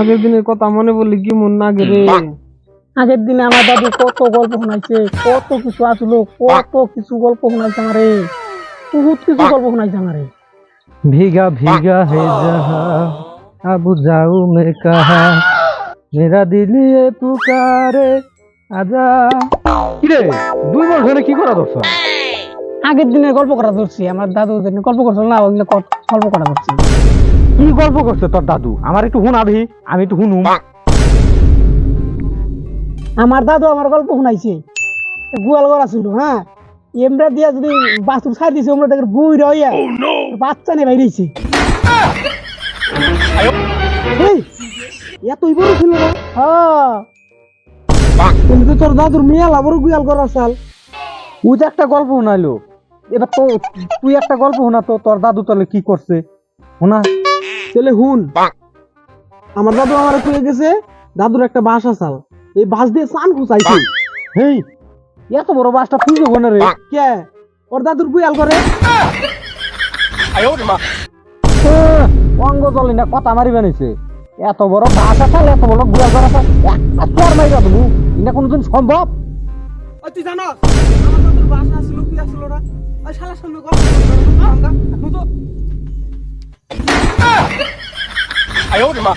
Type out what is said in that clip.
আগের দিনের কথা মনে পড়লে কি মন না রে। আগের দিনে আমার দাদু কত গল্প শোনাইছে, কত কিছু আসলো, কত কিছু গল্প শোনাইছে আমারে, বহুত কিছু গল্প শোনাইছে আমারে। भीगा भीगा है जहां अब जाऊं मैं कहां मेरा दिल ये पुकारे आजा কিরে 2 বছর ধরে কি করা দরছ আগের দিনে গল্প করা ধরছি, আমার দাদু যেদিন গল্প করছিল না ওইগুলো গল্প করা ধরছি। কি গল্প করছে তোর দাদু আমার একটু শোনাবি আমি একটু শুনুম। আমার দাদু আমার গল্প শোনাইছে, গোয়াল ঘর ছিল, হ্যাঁ, এমরা দিয়া যদি বাথরুম ছাড় দিছে ওমরা দেখে বুই রইয়া বাচ্চা নিয়ে বাইরেছে। এই এতই বড় ছিল না? হ্যাঁ, কিন্তু তোর দাদুর মিয়া লাবর গোয়াল ঘর আসাল। ও যে একটা গল্প শোনাইলো, এবার তো তুই একটা গল্প শোনা তো তোর দাদু তাহলে কি করছে শোনা। ছেলে হুন, আমার দাদু আমার কয়ে গেছে দাদুর একটা বাস আসাল, এই বাস দিয়ে চান খুঁচাইছে। হেই এত বড় বাসটা তুই যাবো না রে। কে ওর দাদুর গোয়াল করে অঙ্গ চলে না কথা মারি বানিয়েছে, এত বড় বাসা চাল এত বড় গুড়া করা চাল একটা তোর মাইরা দেবো এটা কোনোদিন সম্ভব? তুই জানো আমার দাদুর বাস আসলো কি আসলো না? ওই শালার সামনে গল্প করতে আমরা এখন তো 哎呦我的妈！